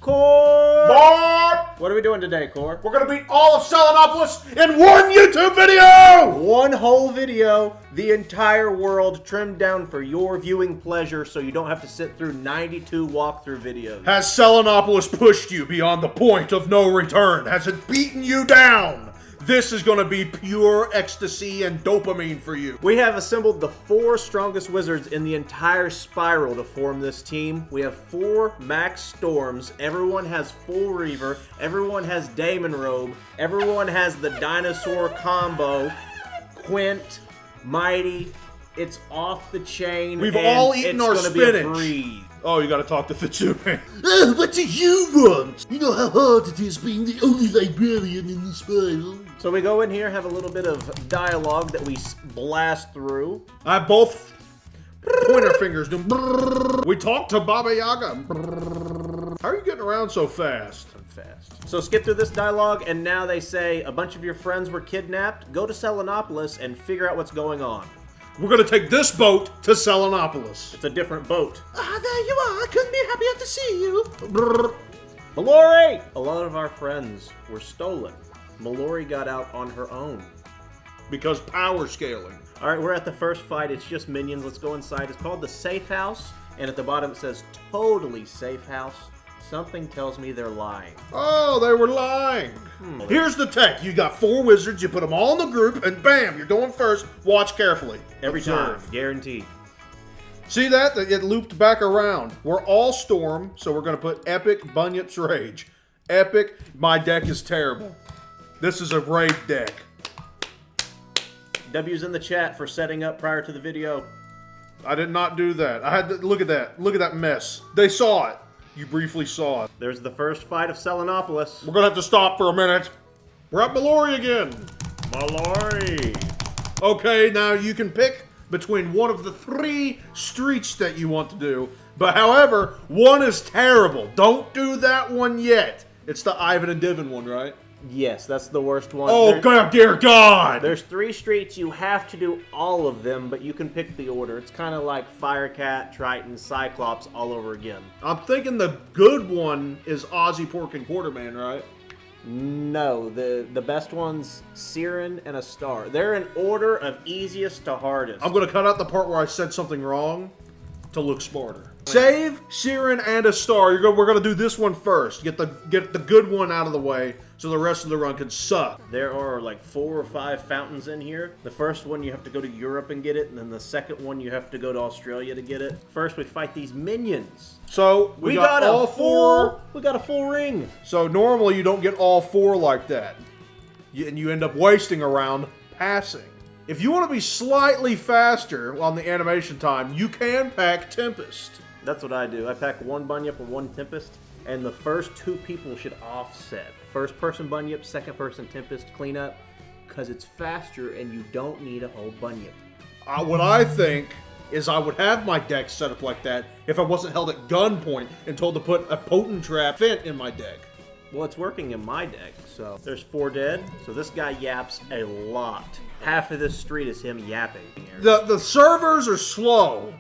Kore! Boar! What are we doing today, Kore? We're gonna beat all of Selenopolis in one YouTube video! One whole video, the entire world trimmed down for your viewing pleasure so you don't have to sit through 92 walkthrough videos. Has Selenopolis pushed you beyond the point of no return? Has it beaten you down? This is gonna be pure ecstasy and dopamine for you. We have assembled the 4 strongest wizards in the entire spiral to form this team. We have 4 max storms. Everyone has full reaver. Everyone has Daemon robe. Everyone has the dinosaur combo. Quint, mighty. It's off the chain. We've all eaten our spinach. Be a breeze. Oh, you gotta talk to Fitsune. What do you want? You know how hard it is being the only librarian in the spiral. So we go in here, have a little bit of dialogue that we blast through. I have both pointer fingers do. We talk to Baba Yaga. How are you getting around so fast? Fast. So skip through this dialogue, and now they say a bunch of your friends were kidnapped. Go to Selenopolis and figure out what's going on. We're gonna take this boat to Selenopolis. It's a different boat. Ah, there you are. I couldn't be happier to see you. Mallory! A lot of our friends were stolen. Mallory got out on her own. Because power scaling. Alright, we're at the first fight. It's just minions. Let's go inside. It's called the Safe House, and at the bottom it says totally safe house. Something tells me they're lying. Oh, they were lying. Here's the tech. You got 4 wizards, you put them all in the group, and bam, you're going first. Watch carefully. Every time. Guaranteed. See that? It looped back around. We're all storm, so we're going to put epic Bunyip's Rage. Epic. My deck is terrible. This is a raid deck. W's in the chat for setting up prior to the video. I did not do that. I had to look at that. Look at that mess. They saw it. You briefly saw it. There's the first fight of Selenopolis. We're going to have to stop for a minute. We're at Mallory again. Mallory. Okay, now you can pick between one of the 3 streets that you want to do. But however, one is terrible. Don't do that one yet. It's the Ivan and Divin one, right? Yes, that's the worst one. Oh, God, dear God! There's 3 streets. You have to do all of them, but you can pick the order. It's kind of like Firecat, Triton, Cyclops all over again. I'm thinking the good one is Ozzy Pork and Quarterman, right? No, the best one's Siren and a Star. They're in order of easiest to hardest. I'm going to cut out the part where I said something wrong to look smarter. Save Siren and a Star. We're going to do this one first. Get the good one out of the way so the rest of the run can suck. There are like 4 or 5 fountains in here. The first one you have to go to Europe and get it, and then the second one you have to go to Australia to get it. First we fight these minions. So we got all 4. We got a full ring. So normally you don't get all 4 like that. And you end up wasting a round passing. If you want to be slightly faster on the animation time, you can pack Tempest. That's what I do. I pack 1 Bunyip and 1 Tempest, and the first 2 people should offset. First person Bunyip, second person Tempest cleanup, because it's faster and you don't need a whole Bunyip. What I think is I would have my deck set up like that if I wasn't held at gunpoint and told to put a potent trap Fint in my deck. Well, it's working in my deck, so there's 4 dead. So this guy yaps a lot. Half of this street is him yapping. The servers are slow.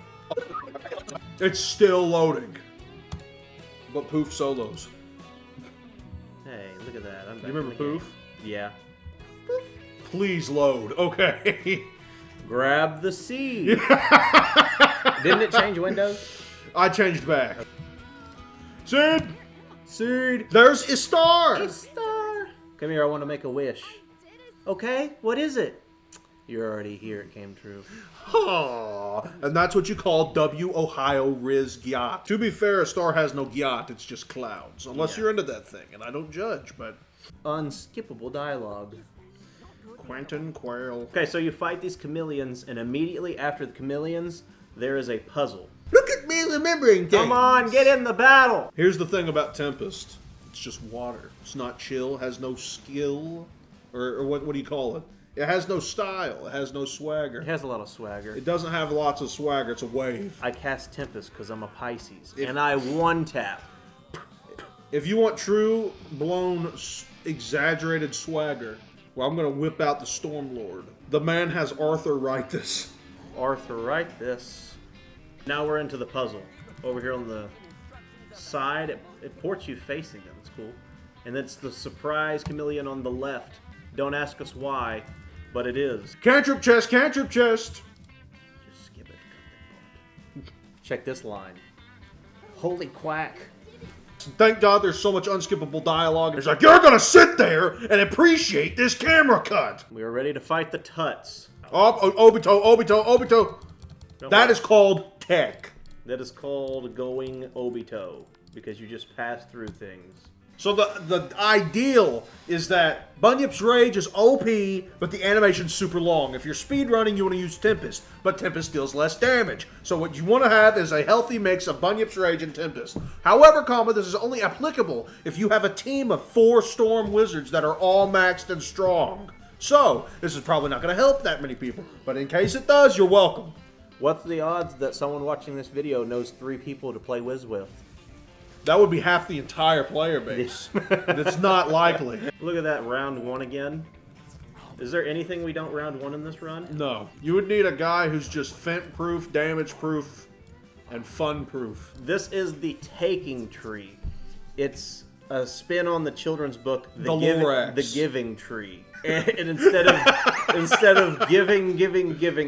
It's still loading. But Poof solos. Hey, look at that. You remember Poof? Yeah. Please load. Okay. Grab the seed. Didn't it change windows? I changed back. Seed! Seed! There's Istar! Istar! Come here, I want to make a wish. Okay, what is it? You're already here, it came true. Aww. And that's what you call W Ohio Riz Gyat. To be fair, a star has no Gyat, it's just clouds. Unless you're into that thing, and I don't judge, but... Unskippable dialogue. Quentin Quail. Okay, so you fight these chameleons, and immediately after the chameleons, there is a puzzle. Look at me remembering things. Come on, get in the battle! Here's the thing about Tempest. It's just water. It's not chill, has no skill. Or what do you call it? It has no style. It has no swagger. It has a lot of swagger. It doesn't have lots of swagger. It's a wave. I cast Tempest because I'm a Pisces, and I 1-tap. If you want true, blown, exaggerated swagger, well, I'm going to whip out the Stormlord. The man has arthritis. Arthritis. Now we're into the puzzle. Over here on the side, it ports you facing them. It's cool. And it's the surprise chameleon on the left. Don't ask us why, but it is. Cantrip chest, cantrip chest. Just skip it. Check this line. Holy quack. Thank God there's so much unskippable dialogue. It's like, you're gonna sit there and appreciate this camera cut. We are ready to fight the Tuts. Oh, Obito, Obito, Obito. That is called tech. That is called going Obito, because you just pass through things. So the ideal is that Bunyip's Rage is OP, but the animation's super long. If you're speedrunning, you want to use Tempest, but Tempest deals less damage. So what you want to have is a healthy mix of Bunyip's Rage and Tempest. However, this is only applicable if you have a team of 4 Storm Wizards that are all maxed and strong. So, this is probably not going to help that many people, but in case it does, you're welcome. What's the odds that someone watching this video knows 3 people to play Wiz with? That would be half the entire player base. It's not likely. Look at that round 1 again. Is there anything we don't round 1 in this run? No. You would need a guy who's just fent-proof, damage-proof, and fun-proof. This is the taking tree. It's a spin on the children's book, The Giving Tree. And instead of giving,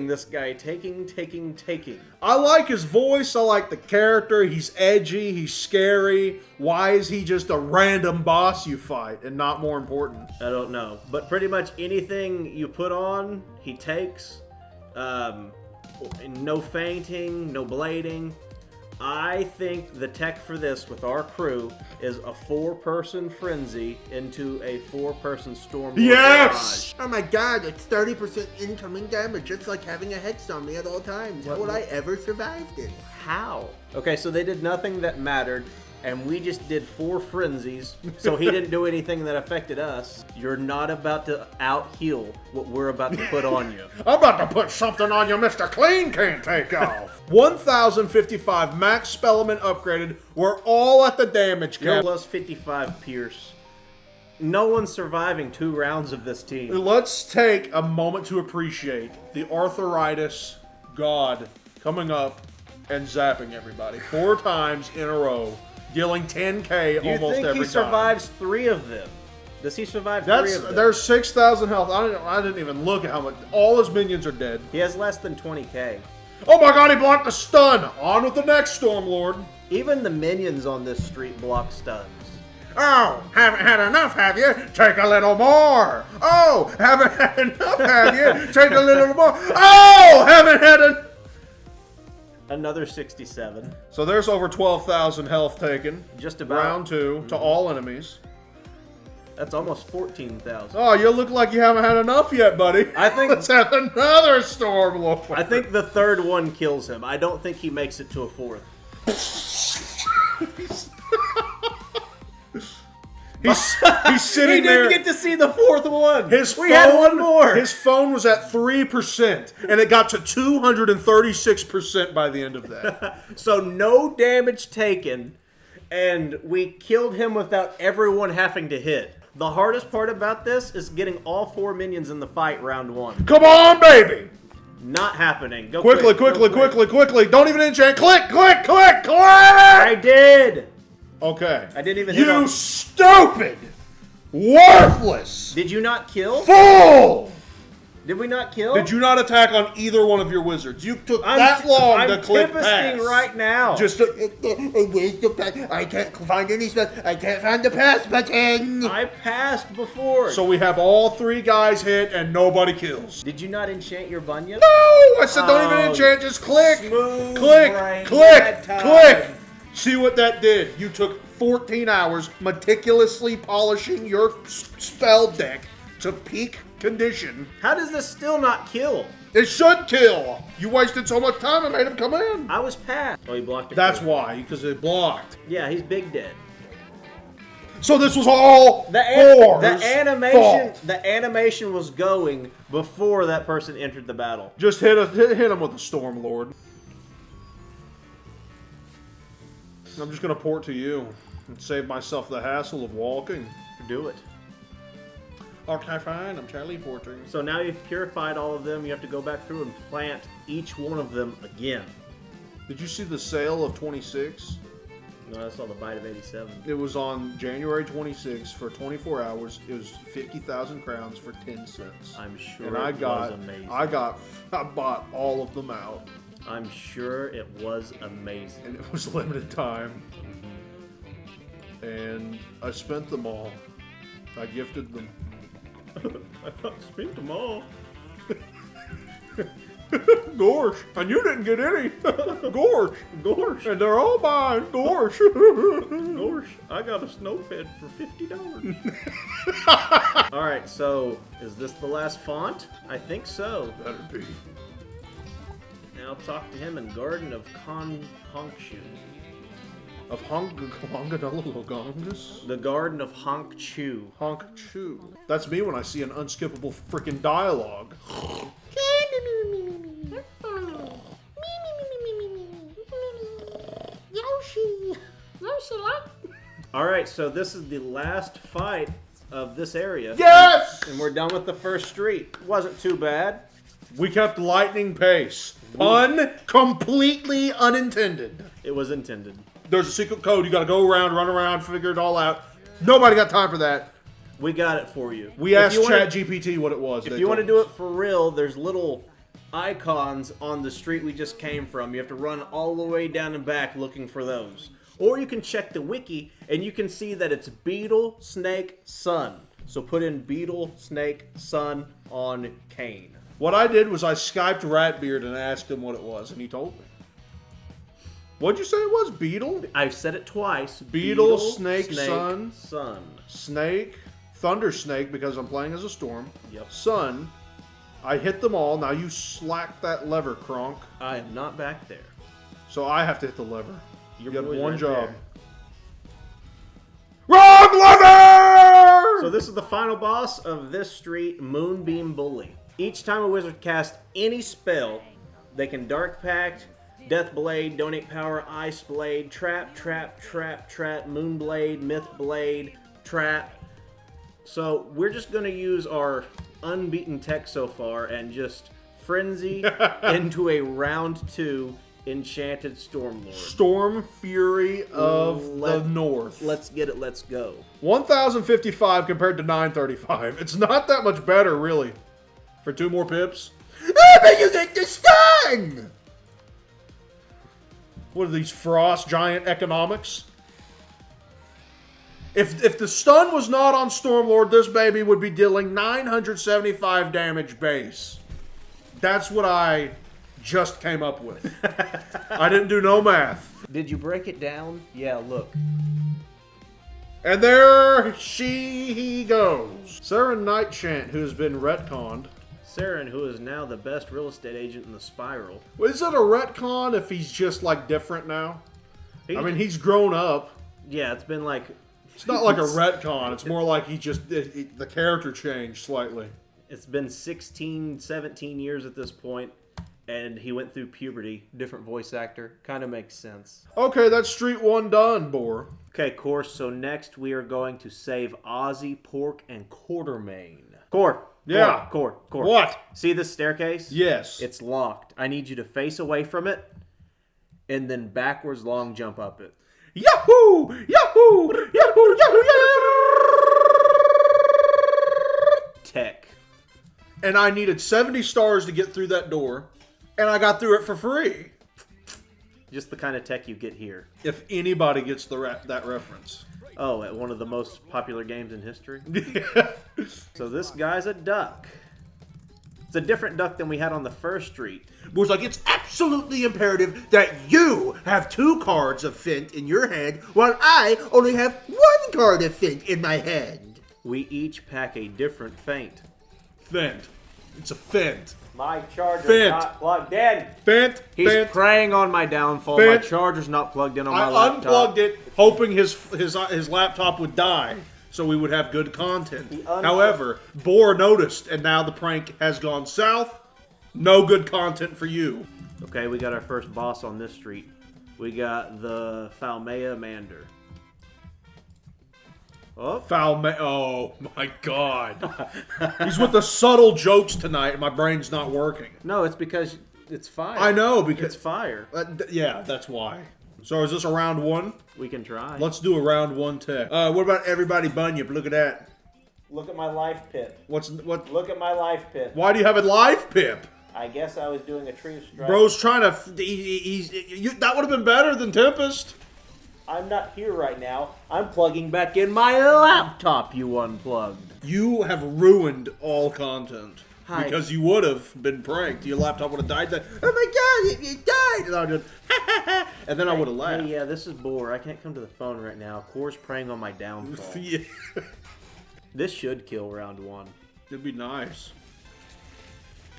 this guy taking. I like his voice. I like the character. He's edgy. He's scary. Why is he just a random boss you fight and not more important? I don't know. But pretty much anything you put on, he takes. No fainting, no blading. I think the tech for this with our crew is a 4-person frenzy into a 4-person storm. Yes! Oh my god, it's 30% incoming damage. It's like having a hex on me at all times. How would I ever survive this? How? Okay, so they did nothing that mattered, and we just did 4 frenzies, so he didn't do anything that affected us. You're not about to out-heal what we're about to put on you. I'm about to put something on you Mr. Clean can't take off. 1,055 max spell element upgraded. We're all at the damage You're cap. plus 55 Pierce. No one's surviving 2 rounds of this team. Let's take a moment to appreciate the arthritis god coming up and zapping everybody 4 times in a row, dealing 10k Do you almost think every he time. survives 3 of them? Does he survive 3 of them? There's 6,000 health. I didn't even look at how much. All his minions are dead. He has less than 20k. Oh my god, he blocked the stun! On with the next Stormlord. Even the minions on this street block stuns. Oh, haven't had enough, have you? Take a little more. Oh, haven't had enough, have you? Take a little more. Oh, haven't had Another 67. So there's over 12,000 health taken. Just about. Round 2 to all enemies. That's almost 14,000. Oh, you look like you haven't had enough yet, buddy. I think- Let's have another Stormlord. I think the 3rd one kills him. I don't think he makes it to a 4th. He's sitting He there. didn't get to see the 4th one. We had one more. His phone was at 3%, and it got to 236% by the end of that. So no damage taken, and we killed him without everyone having to hit. The hardest part about this is getting all 4 minions in the fight round 1. Come on, baby! Not happening. Go Quickly, quick, quickly, go quick. quickly, quickly. Don't even enchant. Click, click, click, click! I did! Okay. I didn't even hit You on- stupid! Worthless! Did you not kill? Fool! Did we not kill? Did you not attack on either one of your wizards? You took that long to click Tempesting pass. right now. Just Where's the pass? I can't find any spell. I can't find the pass button. I passed before. so we have all 3 guys hit and nobody kills. Did you not enchant your Bunyip? No! I said don't even Oh, enchant, just click! smooth Click! brain Click! that time. Click! See what that did? You took 14 hours meticulously polishing your spell deck to peak condition. How does this still not kill? It should kill! You wasted so much time, I made him come in. I was past. Oh, he blocked it. That's why, because it blocked. Yeah, he's big dead. So this was all The Boar's animation, fault. the animation was going before that person entered the battle. Just hit him with the Stormlord. I'm just gonna port to you and save myself the hassle of walking. Do it. Okay, fine. I'm teleporting. So now you've purified all of them. You have to go back through and plant each one of them again. Did you see the sale of 26? No, I saw the bite of 87. It was on January 26th for 24 hours. It was 50,000 crowns for 10 cents. I'm sure and it was amazing. I bought all of them out. I'm sure it was amazing. And it was limited time. And I spent them all. I gifted them. I spent them all. Gorsh, and you didn't get any. Gorsh. Gorsh. And they're all mine. Gorsh. Gorsh, I got a snow pet for $50. Alright, so is this the last font? I think so. Better be. Now talk to him in Garden of Khonsu. Of Hongadologongus? The Garden of Khonsu. Khonsu. That's me when I see an unskippable freaking dialogue. Alright, so this is the last fight of this area. Yes! And we're done with the first street. Wasn't too bad. We kept lightning pace. Completely unintended. It was intended. There's a secret code. You gotta go around, run around, figure it all out. Nobody got time for that. We got it for you. We asked ChatGPT what it was. If you want to do it for real, there's little icons on the street we just came from. You have to run all the way down and back looking for those. Or you can check the wiki and you can see that it's Beetle, Snake, Sun. So put in Beetle, Snake, Sun on Kane. What I did was I Skyped Ratbeard and asked him what it was, and he told me. What'd you say it was? Beetle? I've said it twice. Beetle, Snake, Sun. Sun. Snake, Thunder Snake, because I'm playing as a Storm. Yep. Sun. I hit them all. Now you slack that lever, Kronk. I am not back there. So I have to hit the lever. You have boy's one right job. there. Wrong lever! So this is the final boss of this street, Moonbeam Bully. Each time a wizard casts any spell, they can Dark Pact, Death Blade, Donate Power, Ice Blade, Trap, Moon Blade, Myth Blade, Trap. So we're just going to use our unbeaten tech so far and just frenzy into a round 2 Enchanted Stormlord. Storm Fury of the North. Let's get it, let's go. 1,055 compared to 935. It's not that much better, really. For 2 more pips. Ah, but you get the stun! What are these Frost Giant economics? If the stun was not on Stormlord, this baby would be dealing 975 damage base. That's what I just came up with. I didn't do no math. Did you break it down? Yeah, look. And there he goes. Saren Nightchant, who has been retconned. Saren, who is now the best real estate agent in the Spiral. Is it a retcon if he's just like different now? I mean, he's grown up. Yeah, it's been like... It's not like a retcon. It's more like he just... the character changed slightly. It's been 16, 17 years at this point, and he went through puberty. Different voice actor. Kind of makes sense. Okay, that's Street 1 done, Boar. Okay, Kore, so next we are going to save Ozzy, Pork, and Quartermain. Kore! Yeah. Kore. What? See this staircase? Yes. It's locked. I need you to face away from it, and then backwards long jump up it. Yahoo! Yahoo! Yahoo! Yahoo! Tech. And I needed 70 stars to get through that door, and I got through it for free. Just the kind of tech you get here. If anybody gets that reference. Oh, at one of the most popular games in history? So this guy's a duck. It's a different duck than we had on the first street. Boar's like, it's absolutely imperative that you have 2 cards of Fint in your hand, while I only have 1 card of Fint in my hand. We each pack a different feint. Fint. It's a Fint. My charger's Fint. not plugged in. Fint. He's Fint. praying on my downfall. Fint. My charger's not plugged in on my I laptop. unplugged it, hoping his laptop would die, so we would have good content. However, Boar noticed, and now the prank has gone south. No good content for you. Okay, we got our first boss on this street. We got the Falmea Mander. Oh, Oh my God! He's with the subtle jokes tonight, and my brain's not working. no, it's because it's fire. I know because It's fire. yeah, that's why. So is this a round one? We can try. Let's do a round one tech. What about everybody Bunyip? Look at that. Look at my life pip. What? Look at my life pip. Why do you have a live pip? I guess I was doing a tree strike. Bro's trying to. That would have been better than Tempest. I'm not here right now. I'm plugging back in my laptop you unplugged. You have ruined all content. Hi. Because you would have been pranked. Your laptop would have died. Then, oh my god, it died! And I would have, and then I would have laughed. Hey, yeah, this is Boar. I can't come to the phone right now. Kore's preying on my downfall. Yeah. This should kill round one. It'd be nice.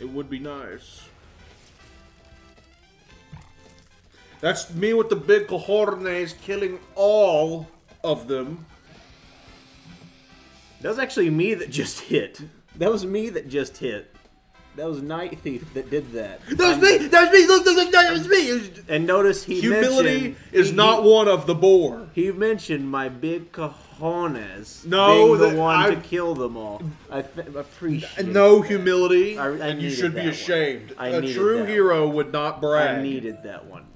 It would be nice. That's me with the big cojones killing all of them. That was actually me that just hit. That was me that just hit. That was Night Thief that did that. That was me! That was me! Look, that was me! And notice Humility is not one of the boar. He mentioned my big cojones No, being the one to kill them all. I appreciate No humility, I and you needed should be that ashamed. one. I A needed true that hero would not brag. I needed that one.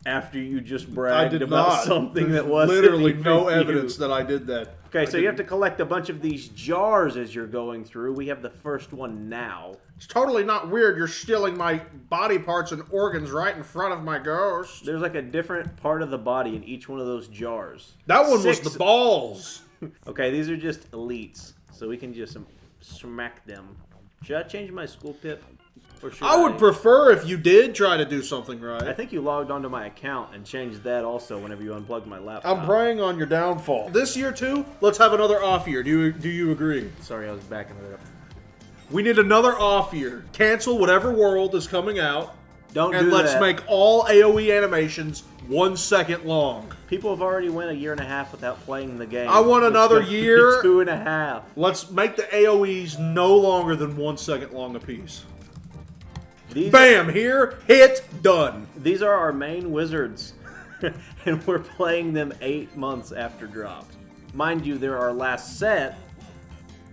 After you just I bragged did about not. something There's that wasn't literally even no you. evidence that I did that. Okay, so you have to collect a bunch of these jars as you're going through. We have the first one now. It's totally not weird. You're stealing my body parts and organs right in front of my ghost. There's like a different part of the body in each one of those jars. That one 6. was the balls. Okay, these are just elites, so we can just smack them. Should I change my school pip? Or should I would prefer if you did try to do something I right. think you logged onto my account and changed that also whenever you unplugged my laptop. I'm preying on your downfall. This year too, let's have another off year. Do you agree? Sorry, I was backing it up. We need another off year. Cancel whatever world is coming out. Don't And do let's that. make all AoE animations 1 second long. People have already went a year and a half without playing the game. I want It's another gonna be year. 2.5. Let's make the AoEs no longer than 1 second long apiece. These Bam! Here, hit, done. These are our main wizards, and we're playing them 8 months after drop. Mind you, they're our last set,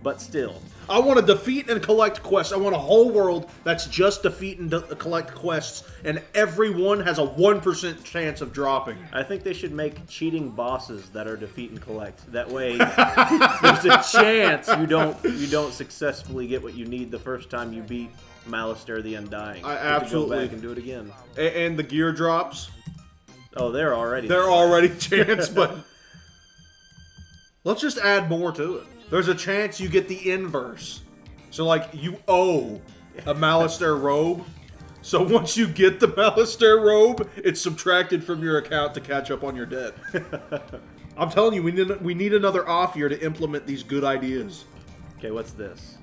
but still. I want to defeat and collect quests. I want a whole world that's just defeat and collect quests, and everyone has a 1% chance of dropping. I think they should make cheating bosses that are defeat and collect. That way, there's a chance you don't successfully get what you need the first time you beat Malistaire the Undying. I You have absolutely- to go back and do it again. And the gear drops. Oh, they're already. They're already chance, but let's just add more to it. There's a chance you get the inverse. So, like, you owe a Malistaire robe. So once you get the Malistaire robe, it's subtracted from your account to catch up on your debt. I'm telling you, we need another off year to implement these good ideas. Okay, what's this?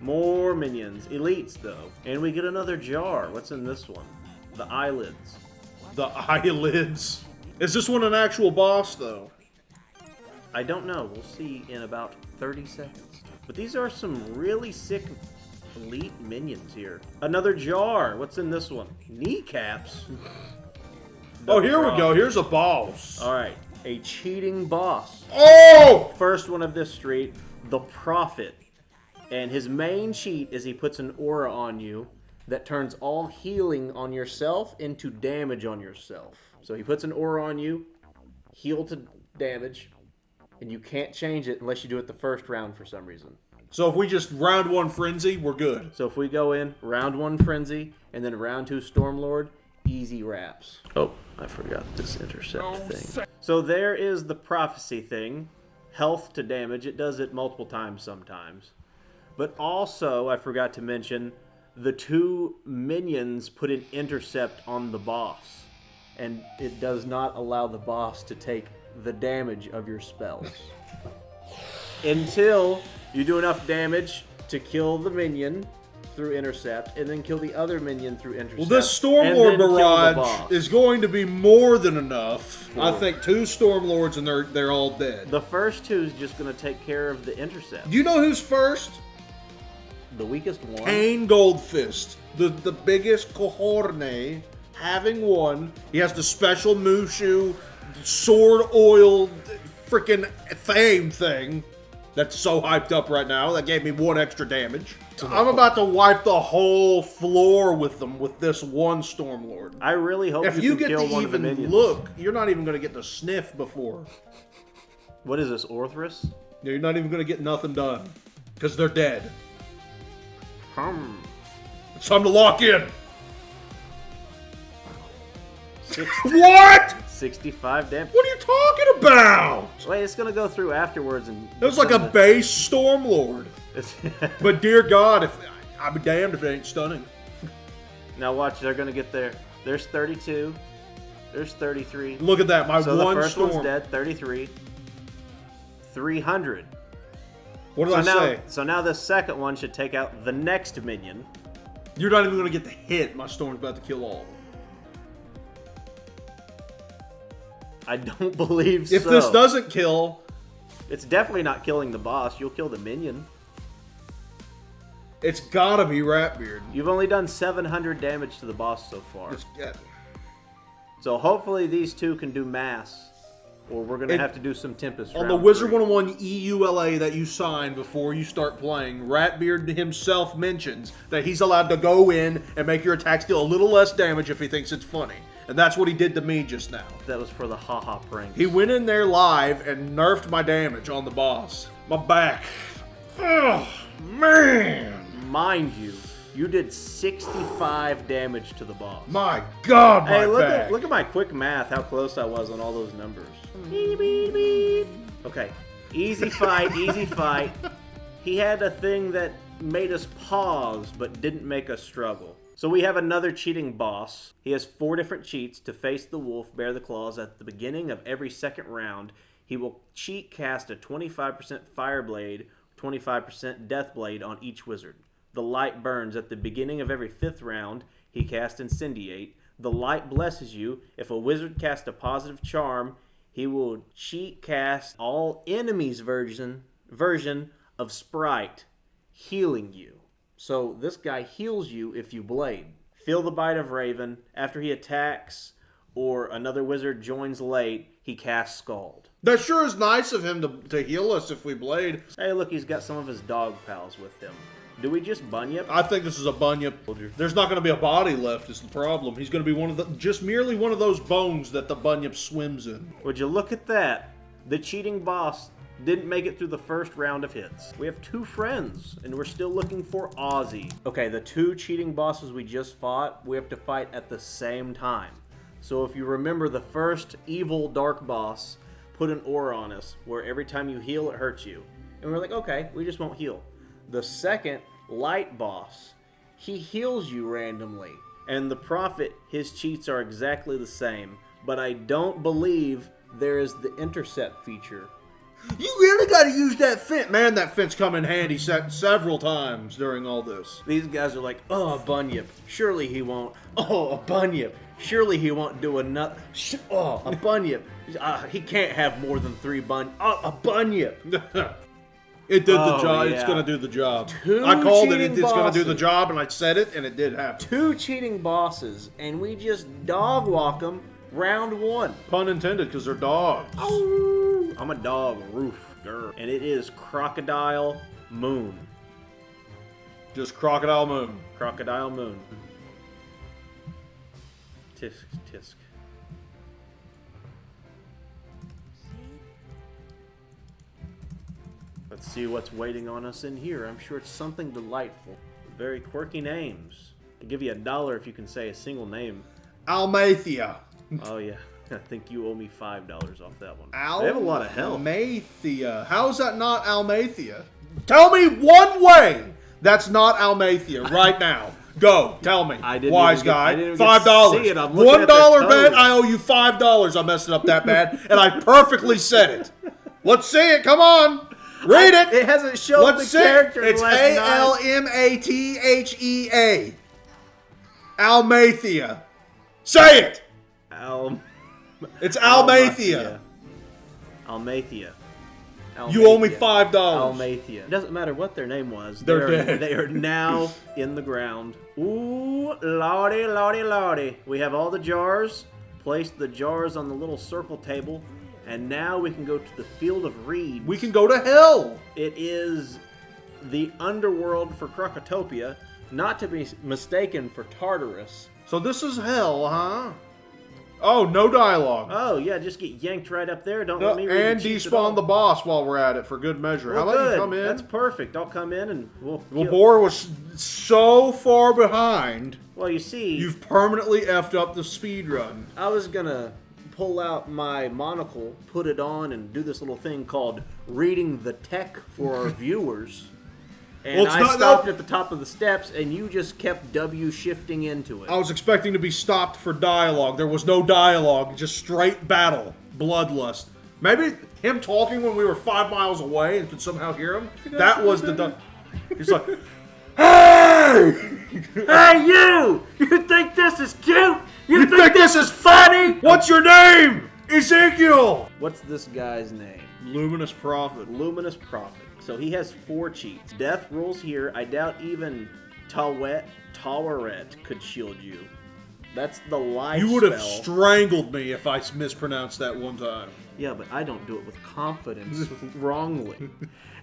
More minions. Elites, though. And we get another jar. What's in this one? The eyelids. The eyelids. Is this one an actual boss, though? I don't know. We'll see in about 30 seconds. But these are some really sick elite minions here. Another jar. What's in this one? Kneecaps. Oh, here we go. Here's a boss. Alright. A cheating boss. Oh! First one of this street. The Prophet. And his main cheat is he puts an aura on you that turns all healing on yourself into damage on yourself. So he puts an aura on you, heal to damage, and you can't change it unless you do it the first round for some reason. So if we just round 1 frenzy, we're good. So if we go in, round 1 Frenzy, and then round 2 Stormlord, easy wraps. Oh, I forgot this intercept thing. So there is the prophecy thing. Health to damage. It does it multiple times sometimes. But also, I forgot to mention, the 2 minions put an intercept on the boss. And it does not allow the boss to take the damage of your spells. Until you do enough damage to kill the minion through intercept, and then kill the other minion through intercept. Well, this and Stormlord then kill the barrage boss. is going to be more than enough. I Cool. think 2 Stormlords and they're all dead. The first 2 is just going to take care of the intercept. Do you know who's first? The weakest one. Cain Goldfist, the biggest cohorne, having won. He has the special Mushu sword oil freaking fame thing that's so hyped up right now. That gave me 1 extra damage. I'm about to wipe the whole floor with them with this one Stormlord. I really hope If you can get kill to one of the even minions. look, you're not even going to get to sniff before. What is this, Orthrus? You're not even going to get nothing done. Because they're dead. It's time to lock in. What? 65 damage. What are you talking about? Wait, it's gonna go through afterwards and. That was like a base Stormlord. It's- But dear God, if I'd be damned if it ain't stunning. Now watch, they're gonna get there. There's 32. There's 33. Look at that, my So one the first storm. one's dead. 33. 300. What did I say? So now the second one should take out the next minion. You're not even going to get the hit. My storm's about to kill all of them. I don't believe so. If this doesn't kill, It's definitely not killing the boss. You'll kill the minion. it's gotta be Ratbeard. You've only done 700 damage to the boss so far. Yeah. So hopefully these two can do mass. Or we're going to have to do some Tempest On the round Wizard 3. 101 EULA that you sign before you start playing, Ratbeard himself mentions that he's allowed to go in and make your attacks deal a little less damage if he thinks it's funny. And that's what he did to me just now. That was for the haha prank. He went in there live and nerfed my damage on the boss. My back. Oh, man. Mind you, you did 65 damage to the boss. My God, my Hey, back. look at my quick math, how close I was on all those numbers. Beep, beep, beep. Okay, easy fight, easy fight. He had a thing that made us pause, but didn't make us struggle. So we have another cheating boss. He has 4 different cheats to face the wolf, bear the claws. At the beginning of every second round, he will cheat cast a 25% fire blade, 25% death blade on each wizard. The light burns at the beginning of every 5th round. He casts Incendiate. The light blesses you. If a wizard casts a positive charm, he will cheat cast all enemies' version of Sprite, healing you. So this guy heals you if you blade. Feel the bite of Raven. After he attacks or another wizard joins late, he casts Scald. That sure is nice of him to heal us if we blade. Hey, look, he's got some of his dog pals with him. Do we just Bunyip? I think this is a Bunyip. There's not going to be a body left is the problem. He's going to be just merely one of those bones that the Bunyip swims in. Would you look at that? The cheating boss didn't make it through the first round of hits. We have 2 friends, and we're still looking for Ozzy. Okay, the 2 cheating bosses we just fought, we have to fight at the same time. So if you remember, the first evil dark boss put an aura on us, where every time you heal, it hurts you. And we're like, okay, we just won't heal. The second light boss, he heals you randomly. And the Prophet, his cheats are exactly the same. But I don't believe there is the intercept feature. You really got to use that fence. Man, that fence come in handy several times during all this. These guys are like, oh, a Bunyip. Surely he won't. Oh, a Bunyip. Surely he won't do another. Oh, a Bunyip. He can't have more than 3 Bunyip. Oh, a Bunyip. It did the Oh, job. yeah. It's going to do the job. 2 I called it. cheating It's going to do the bosses. job, and I said it, and it did happen. 2 cheating bosses, and we just dog walk them round 1. Pun intended, because they're dogs. I'm a dog, roof, grr. And it is Crocodile Moon. Just Crocodile Moon. Crocodile Moon. Tisk, tisk. Let's see what's waiting on us in here. I'm sure it's something delightful. Very quirky names. I'll give you $1 if you can say a single name. Almathia. Oh, yeah. I think you owe me $5 off that one. They have a lot of health. Almathia. How is that not Almathia? Tell me one way that's not Almathia right now. Go, tell me. I didn't Wise even get- guy. I didn't even get to $5. see it. I'm looking at the $1 code. bet. I owe you $5. I messed it up that bad, and I perfectly said it. Let's see it. Come on, read it. It hasn't shown Let's the see it. character. It's ALMATHEA. Almathia. Say it. It's Almathia. Almathia. You owe me $5. Almathia. It doesn't matter what their name was. They're dead. They are now in the ground. Ooh, lordy, lordy, lordy. We have all the jars. Place the jars on the little circle table And now we can go to the Field of Reeds. We can go to hell. It is the underworld for Krokotopia, not to be mistaken for Tartarus. So this is hell, huh? Oh, no dialogue. Oh, yeah, just get yanked right up there. Don't let me read and the cheats at all. despawn the boss while we're at it for good measure. Well, How about good. you come in? That's perfect. I'll come in and we'll Well, kill- Boar was so far behind, Well, you see, you've permanently effed up the speed run. I was gonna pull out my monocle, put it on, and do this little thing called reading the tech for our viewers. And Well, it's I not- stopped no. at the top of the steps, and you just kept W shifting into it. I was expecting to be stopped for dialogue. There was no dialogue, just straight battle, bloodlust. Maybe him talking when we were 5 miles away and could somehow hear him. That was the. He's like, "Hey, Hey, you! You think this is cute? you think this is funny? What's your name? Ezekiel." What's this guy's name? Luminous Prophet. Luminous Prophet. So he has 4 cheats. Death rules here. I doubt even Taweret could shield you. That's the life You would have spell. strangled me if I mispronounced that one time. Yeah, but I don't do it with confidence wrongly.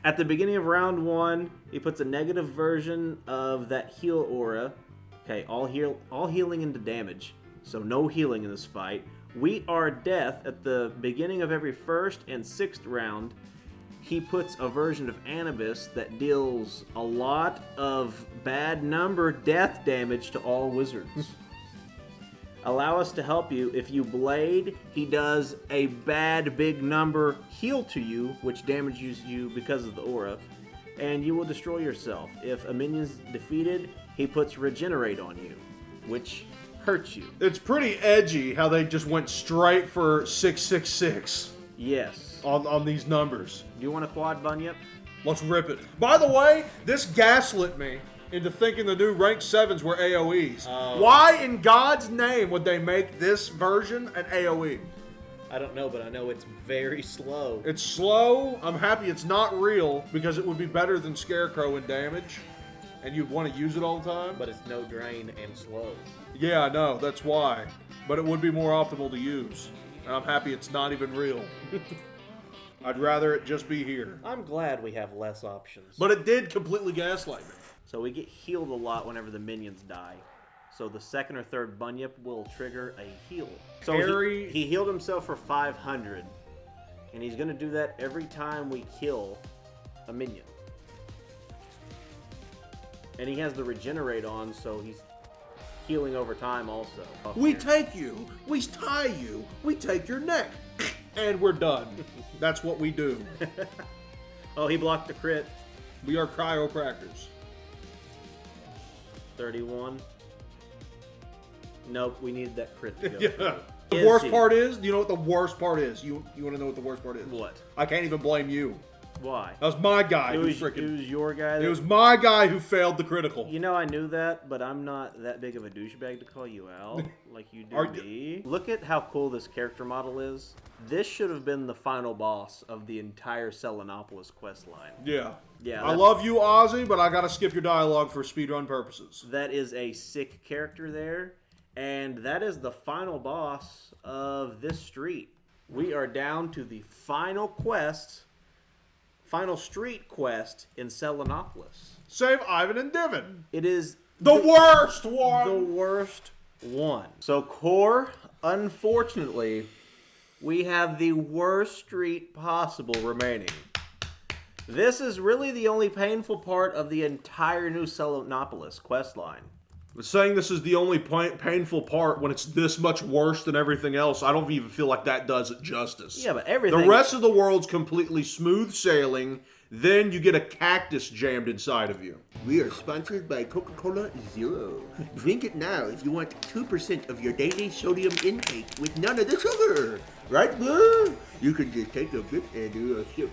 At the beginning of round 1, he puts a negative version of that heal aura. Okay, all healing into damage. So no healing in this fight. We are death at the beginning of every 1st and 6th round. He puts a version of Anubis that deals a lot of bad number death damage to all wizards. Allow us to help you. If you blade, he does a bad big number heal to you, which damages you because of the aura, and you will destroy yourself. If a minion's defeated, he puts regenerate on you, which hurts you. It's pretty edgy how they just went straight for 666 Yes. on these numbers. Do you want a quad, Bunyip? Let's rip it. By the way, this gaslit me into thinking the new rank 7s were AoEs. Why in God's name would they make this version an AoE? I don't know, but I know it's very slow. It's slow. I'm happy it's not real because it would be better than Scarecrow in damage. And you'd want to use it all the time. But it's no drain and slow. Yeah, I know. That's why. But it would be more optimal to use. And I'm happy it's not even real. I'd rather it just be here. I'm glad we have less options. But it did completely gaslight me. So we get healed a lot whenever the minions die. So the 2nd or 3rd Bunyip will trigger a heal. So Harry- he healed himself for 500. And he's going to do that every time we kill a minion. And he has the regenerate on, so he's healing over time also. We take you, we tie you, we take your neck, and we're done. That's what we do. Oh, he blocked the crit. We are chiropractors. 31. Nope, we need that crit to go. Yeah. The Is worst he? part is, you know what the worst part is? You want to know what the worst part is? What? I can't even blame you. Why? That was my guy It who was freaking... your guy. It was my guy who failed the critical. You know, I knew that, but I'm not that big of a douchebag to call you out like you do Are me. Look at how cool this character model is. This should have been the final boss of the entire Selenopolis questline. Yeah. Yeah, I that- love you, Ozzy, but I gotta skip your dialogue for speedrun purposes. That is a sick character there, and that is the final boss of this street. We are down to the final quest, final street quest in Selenopolis. Save Ivan and Divin. It is The worst one! the worst one. So Kore, unfortunately, we have the worst street possible remaining. This is really the only painful part of the entire new Selenopolis questline. Saying this is the only painful part when it's this much worse than everything else, I don't even feel like that does it justice. Yeah, but everything... The rest of the world's completely smooth sailing, then you get a cactus jammed inside of you. We are sponsored by Coca-Cola Zero. Drink it now if you want 2% of your daily sodium intake with none of the sugar. Right, boo? You can just take a bit and do a sip.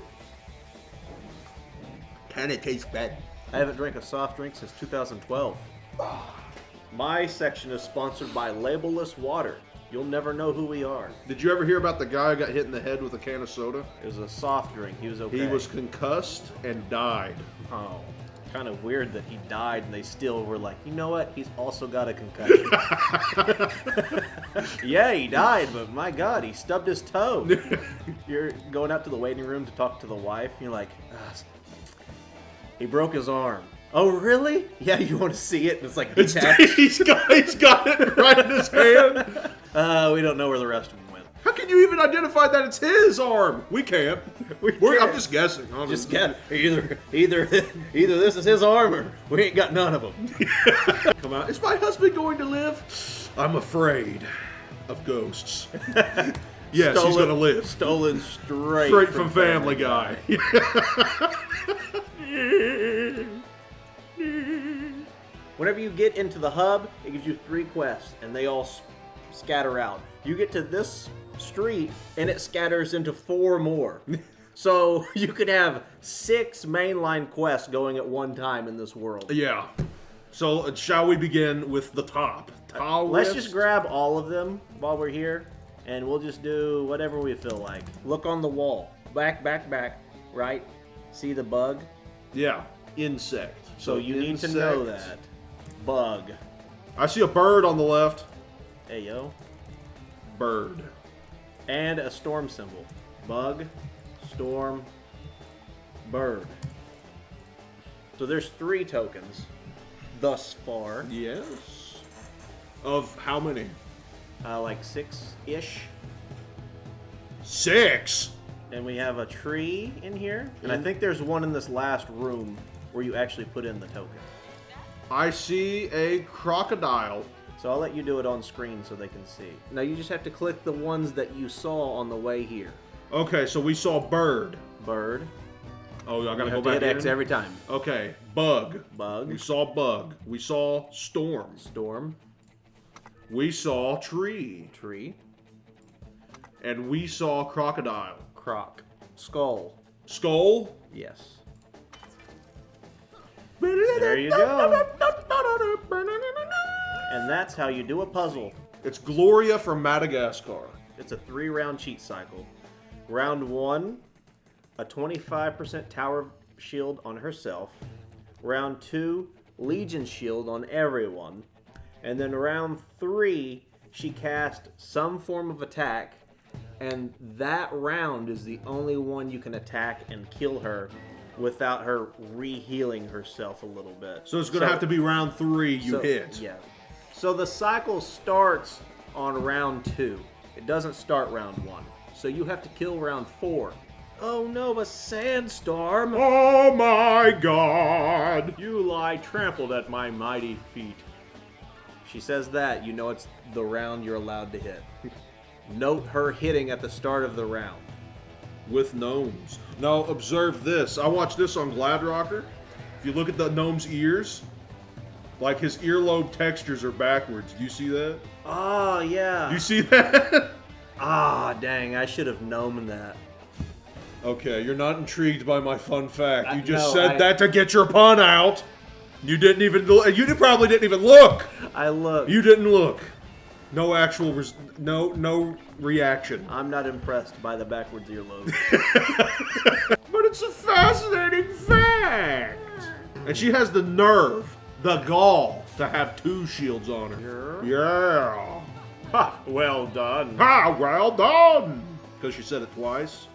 Kinda tastes bad. I haven't drank a soft drink since 2012. My section is sponsored by Labelless Water. You'll never know who we are. Did you ever hear about the guy who got hit in the head with a can of soda? It was a soft drink. He was okay. He was concussed and died. Oh. kind of weird that he died and they still were like, you know what? He's also got a concussion. Yeah, he died, but my God, he stubbed his toe. You're going out to the waiting room to talk to the wife. You're like, he broke his arm. Oh, really? Yeah, you want to see it? And it's like detached. He's got it right in his hand. We don't know where the rest of them went. How can you even identify that it's his arm? We can't. I'm just guessing. Just guess. Either this is his arm or we ain't got none of them. Come on. Is my husband going to live? I'm afraid of ghosts. Yes, he's going to live. Stolen straight from Family Guy. Whenever you get into the hub, it gives you 3 quests, and they all scatter out. You get to this street, and it scatters into 4 more. So you could have 6 mainline quests going at one time in this world. Yeah. So shall we begin with the top? Let's just grab all of them while we're here, and we'll just do whatever we feel like. Look on the wall. Back, right? See the bug? Yeah. Insect. So you need to know that. Bug. I see a bird on the left. Hey, yo. Bird. And a storm symbol. Bug, storm, bird. So there's 3 tokens thus far. Yes. Of how many? Like 6-ish. 6? And we have a tree in here. And I think there's one in this last room where you actually put in the token. I see a crocodile. So I'll let you do it on screen so they can see. Now you just have to click the ones that you saw on the way here. Okay, so we saw bird. Bird. Oh, I gotta You go have to back hit X in? every time. Okay, bug. Bug. We saw bug. We saw storm. Storm. We saw tree. Tree. And we saw crocodile. Croc. Skull. Skull. Yes. There you go. And that's how you do a puzzle. It's Gloria from Madagascar. It's a 3-round cheat cycle. Round 1, a 25% tower shield on herself. Round 2, Legion shield on everyone. And then round 3, she cast some form of attack. And that round is the only one you can attack and kill her without her re-healing herself a little bit. So it's going to have to be round 3 you hit. Yeah. So the cycle starts on round 2. It doesn't start round 1. So you have to kill round 4. Oh no, a sandstorm! Oh my God! You lie trampled at my mighty feet. She says that, you know it's the round you're allowed to hit. Note her hitting at the start of the round. With gnomes. Now, observe this. I watched this on Gladrocker. If you look at the gnome's ears, like his earlobe textures are backwards. Do you see that? Oh, yeah. Do you see that? Ah, dang, I should have known that. Okay, you're not intrigued by my fun fact. You just no, said that to get your pun out. You didn't even. You probably didn't even look. I looked. You didn't look. No actual. No reaction. I'm not impressed by the backwards earlobe. But it's a fascinating fact. And she has the nerve, the gall, to have 2 shields on her. Yeah. Ha! Well done. Ha! Well done. Because she said it twice.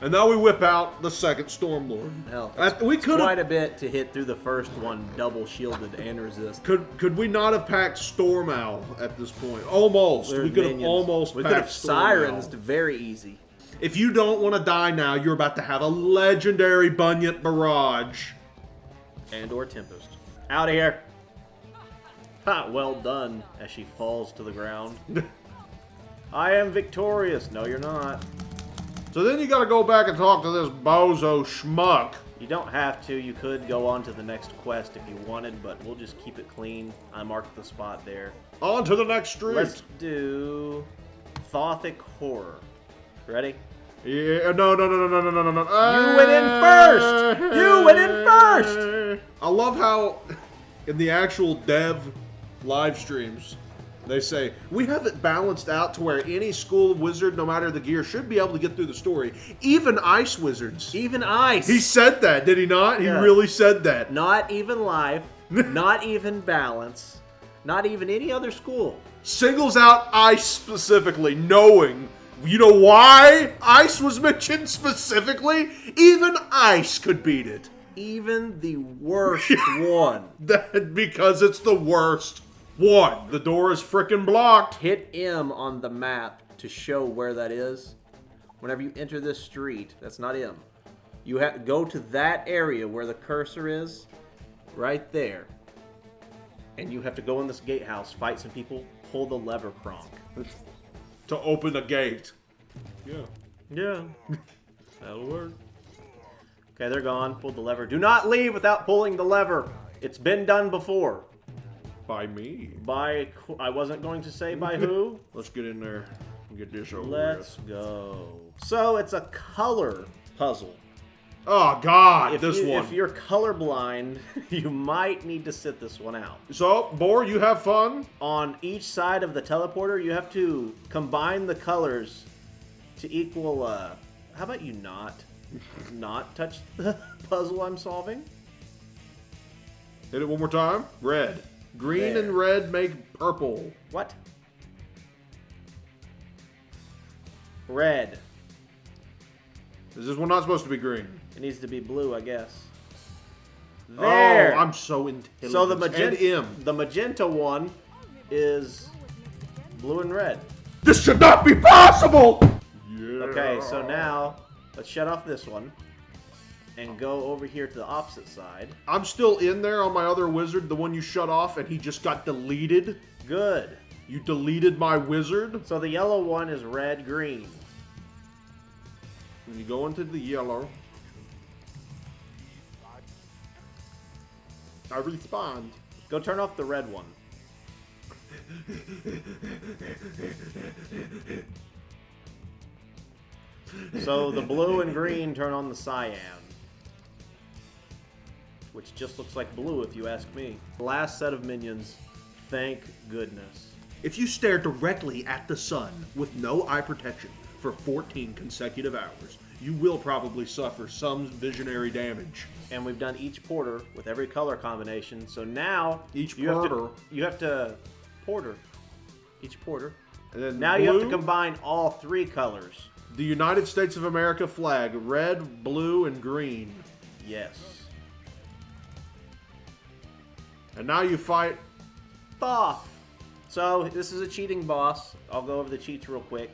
And now we whip out the second Stormlord. Hell, We could quite a bit to hit through the first one, double shielded and resist. Could we not have packed Storm Owl at this point? Almost. There's We could have minions. almost We packed could have Storm sirens, Owl. very easy. If you don't want to die now, you're about to have a legendary Bunyip barrage. And or Tempest. Out of here. Ha! Well done, as she falls to the ground. I am victorious. No, you're not. So then you gotta go back and talk to this bozo schmuck. You don't have to. You could go on to the next quest if you wanted, but we'll just keep it clean. I marked the spot there. On to the next street. Let's do Thothic Horror. Ready? Yeah, no. You went in first! You went in first! I love how in the actual dev live streams, They say, we have it balanced out to where any school wizard, no matter the gear, should be able to get through the story. Even ice wizards. Even ice. He said that, did he not? Yeah. He really said that. Not even life, not even balance, not even any other school. Singles out ice specifically, knowing, you know why ice was mentioned specifically? Even ice could beat it. Even the worst one. Because it's the worst one. The door is frickin' blocked. Hit M on the map to show where that is. Whenever you enter this street, that's not M. You have to go to that area where the cursor is, right there. And you have to go in this gatehouse, fight some people, pull the lever, Kronk. To open a gate. Yeah. Yeah. That'll work. Okay, they're gone. Pull the lever. Do not leave without pulling the lever. It's been done before. By me. By, I wasn't going to say by who. Let's get in there and get this over Let's with. go. So it's a color puzzle. Oh, God, If you're colorblind, you might need to sit this one out. So, Boar, you have fun? On each side of the teleporter, you have to combine the colors to equal, how about you not touch the puzzle I'm solving? Hit it one more time. Red. Green and red make purple. What? Red. Is this one not supposed to be green? It needs to be blue, I guess. There! Oh, I'm so intelligent. So And the magenta one is blue and red. This should not be possible! Yeah. Okay, so now let's shut off this one and go over here to the opposite side. I'm still in there on my other wizard, the one you shut off, and he just got deleted. Good. You deleted my wizard? So the yellow one is red, green. When you go into the yellow, I respond. Go turn off the red one. So the blue and green turn on the cyan, which just looks like blue if you ask me. Last set of minions, thank goodness. If you stare directly at the sun with no eye protection for 14 consecutive hours, you will probably suffer some visionary damage. And we've done each porter with every color combination, so now Each you porter. have to porter each porter. And then Now you have to blue, combine all three colors. the United States of America flag, red, blue, and green. Yes. And now you fight. Thoth. So this is a cheating boss. I'll go over the cheats real quick.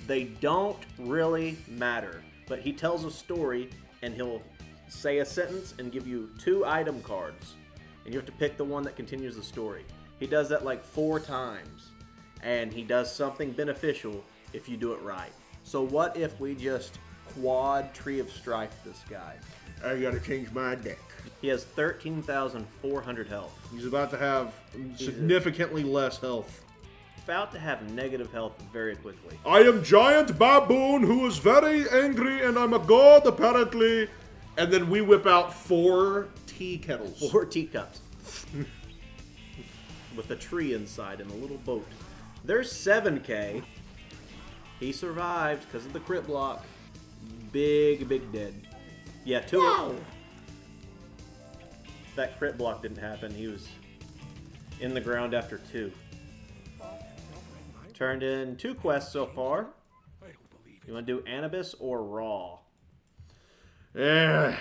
They don't really matter, but he tells a story and he'll say a sentence and give you 2 item cards, and you have to pick the one that continues the story. He does that like 4 times, and he does something beneficial if you do it right. So what if we just quad Tree of Strife this guy? I gotta change my deck. He has 13,400 health. He's about to have significantly less health. About to have negative health very quickly. I am Giant Baboon who is very angry and I'm a god apparently. And then we whip out 4 tea kettles. 4 teacups. With a tree inside and a little boat. There's 7K. He survived because of the crit block. Big dead. Yeah, 2. Wow. That crit block didn't happen. He was in the ground after 2. Turned in 2 quests so far. You want to do Anubis or Raw? Yeah.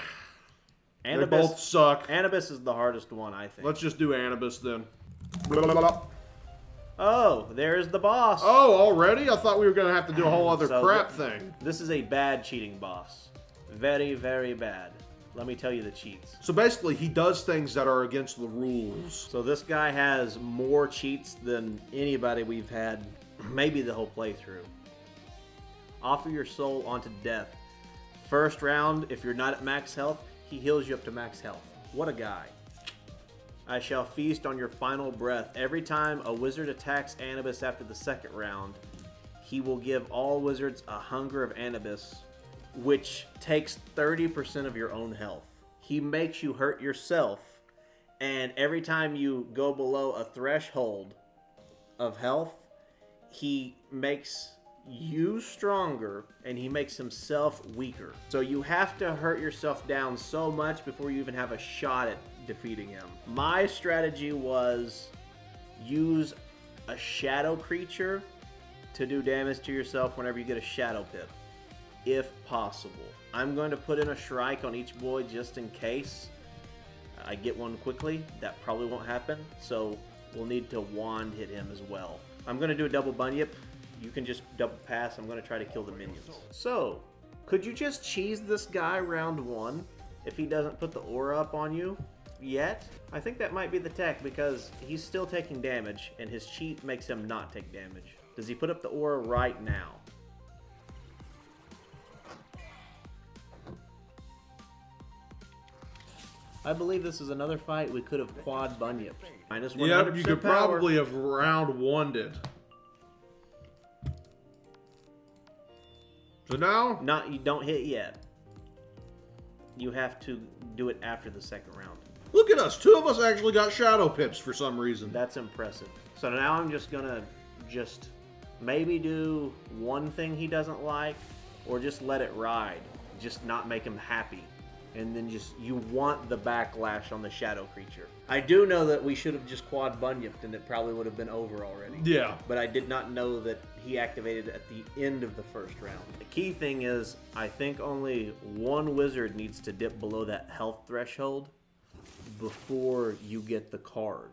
They both suck. Anubis is the hardest one, I think. Let's just do Anubis then. Oh, there's the boss. Oh, already? I thought we were going to have to do a whole other So crap thing. This is a bad cheating boss. Very bad. Let me tell you the cheats. So basically, he does things that are against the rules. So this guy has more cheats than anybody we've had, maybe the whole playthrough. Offer your soul onto death. First round, if you're not at max health, he heals you up to max health. What a guy. I shall feast on your final breath. Every time a wizard attacks Anubis after the second round, he will give all wizards a hunger of Anubis, which takes 30% of your own health. He makes you hurt yourself, and every time you go below a threshold, of health, he makes you stronger and he makes himself weaker. So you have to hurt yourself down so much before you even have a shot at defeating him. My strategy was use a shadow creature to do damage to yourself whenever you get a shadow pip, if possible. I'm going to put in a Shrike on each boy just in case I get one quickly. That probably won't happen, so we'll need to wand hit him as well. I'm going to do a double Bunyip. You can just double pass. I'm going to try to kill the minions. So, could you just cheese this guy round 1 if he doesn't put the aura up on you yet? I think that might be the tech because he's still taking damage and his cheat makes him not take damage. Does he put up the aura right now? I believe this is another fight we could have quad Bunyip. Minus 100% Yep, you could power. probably have round 1'd it. So now? You don't hit yet. You have to do it after the second round. Look at us. 2 of us actually got shadow pips for some reason. That's impressive. So now I'm just gonna maybe do one thing he doesn't like, or just let it ride. Just not make him happy. And then you want the backlash on the shadow creature. I do know that we should have just quad Bunyiped and it probably would have been over already. Yeah. But I did not know that he activated at the end of the first round. The key thing is, I think only one wizard needs to dip below that health threshold before you get the card.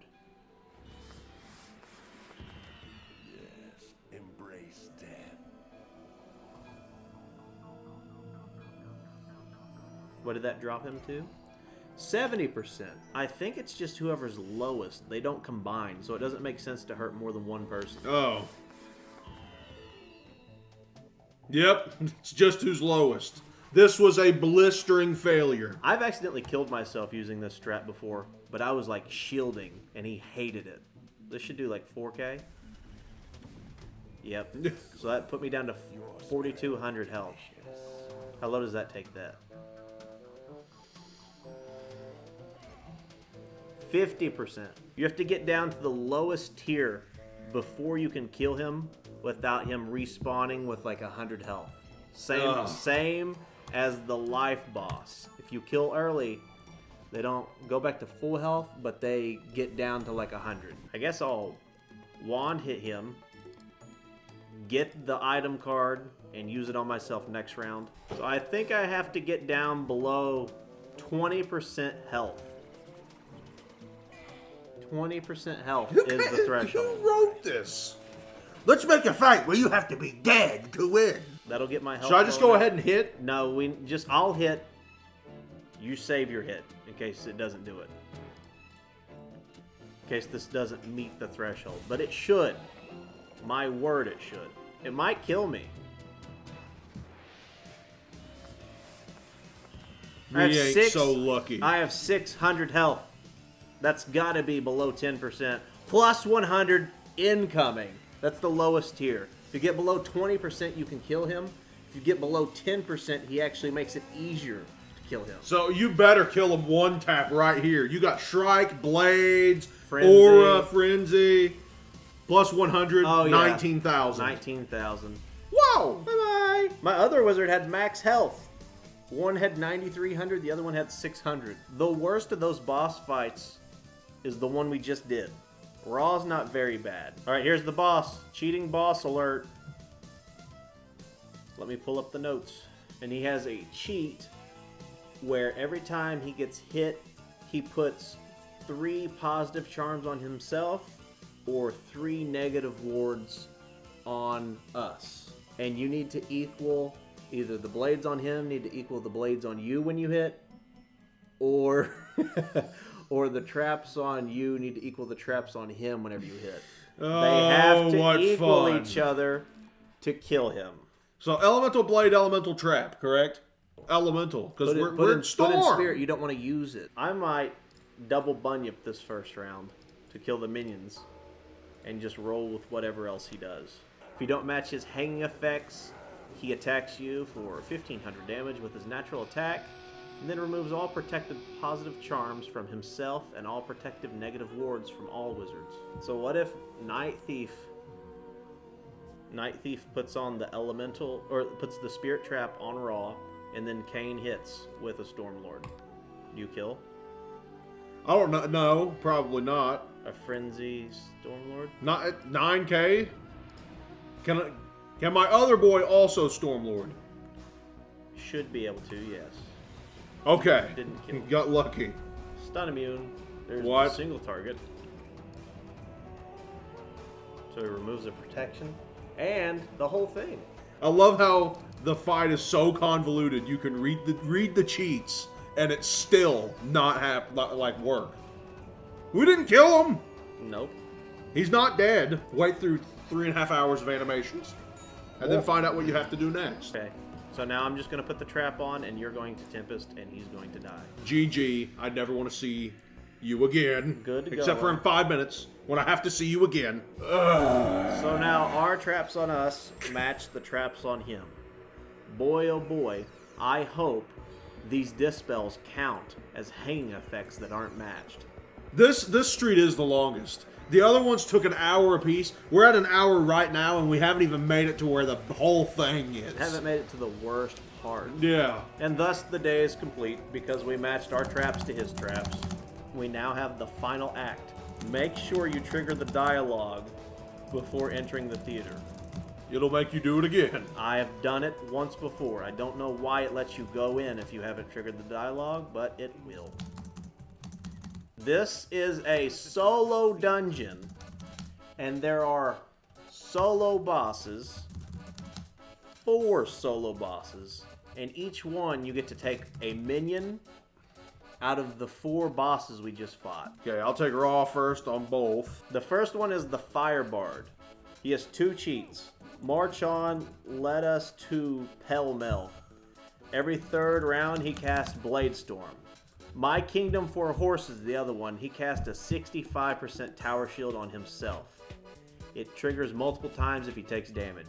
Yes, embrace death. What did that drop him to? 70%. I think it's just whoever's lowest. They don't combine, so it doesn't make sense to hurt more than one person. Oh. Yep, it's just who's lowest. This was a blistering failure. I've accidentally killed myself using this strat before, but I was like shielding, and he hated it. This should do like 4K. Yep. So that put me down to 4,200 health. How low does that take that? 50%. You have to get down to the lowest tier before you can kill him without him respawning with like 100 health. Same as the life boss. If you kill early, they don't go back to full health, but they get down to like 100. I guess I'll wand hit him, get the item card, and use it on myself next round. So I think I have to get down below 20% health. 20% health is the threshold. Who wrote this? Let's make a fight where you have to be dead to win. That'll get my health. Should I just go ahead and hit? No, I'll hit. You save your hit in case it doesn't do it. In case this doesn't meet the threshold. But it should. My word, it should. It might kill me. We ain't so lucky. I have 600 health. That's got to be below 10%. Plus 100 incoming. That's the lowest tier. If you get below 20%, you can kill him. If you get below 10%, he actually makes it easier to kill him. So you better kill him one tap right here. You got Shrike, Blades, Frenzy. Aura, Frenzy, plus 100, Oh, yeah. 19,000. 19,000. Wow! Bye-bye. My other wizard had max health. One had 9,300, the other one had 600. The worst of those boss fights is the one we just did. Raw's not very bad. All right, here's the boss. Cheating boss alert. Let me pull up the notes. And he has a cheat where every time he gets hit, he puts 3 positive charms on himself or 3 negative wards on us. And you need to equal, either the blades on him need to equal the blades on you when you hit, or or the traps on you need to equal the traps on him whenever you hit. Oh, They have to what equal fun. each other to kill him. So Elemental Blade, Elemental Trap, correct? Elemental, because we're in Storm. But in Spirit, you don't want to use it. I might double Bunyip this first round to kill the minions and just roll with whatever else he does. If you don't match his hanging effects, he attacks you for 1,500 damage with his natural attack. and then removes all protected positive charms from himself and all protective negative wards from all wizards. So what if Night Thief puts on the elemental, or puts the spirit trap on Raw, and then Kane hits with a Stormlord? Do you kill? I don't know. No, probably not. A Frenzy Stormlord? Not at 9k. Can my other boy also Stormlord? Should be able to, yes. Okay. Didn't kill. Got lucky. Stun immune. There's What? a single target. So it removes the protection and the whole thing. I love how the fight is so convoluted. You can read the cheats and it's still not work. We didn't kill him. Nope. He's not dead. Wait through 3.5 hours of animations, and then find out what you have to do next. Okay. So now I'm just going to put the trap on, and you're going to Tempest, and he's going to die. GG. I never want to see you again. Good to go. Except for in 5 minutes, when I have to see you again. So now our traps on us match the traps on him. Boy, oh boy, I hope these dispels count as hanging effects that aren't matched. This street is the longest. The other ones took an hour apiece. We're at an hour right now, and we haven't even made it to where the whole thing is. Haven't made it to the worst part. Yeah. And thus the day is complete because we matched our traps to his traps. We now have the final act. Make sure you trigger the dialogue before entering the theater. It'll make you do it again. I have done it once before. I don't know why it lets you go in if you haven't triggered the dialogue, but it will. This is a solo dungeon, and there are solo bosses, 4 solo bosses, and each one you get to take a minion out of the 4 bosses we just fought. Okay, I'll take Raw first on both. The first one is the Fire Bard. He has 2 cheats. March on, let us to Pell Mell. Every 3rd round he casts Blade Storm. My Kingdom for Horses, the other one, he cast a 65% tower shield on himself. It triggers multiple times if he takes damage.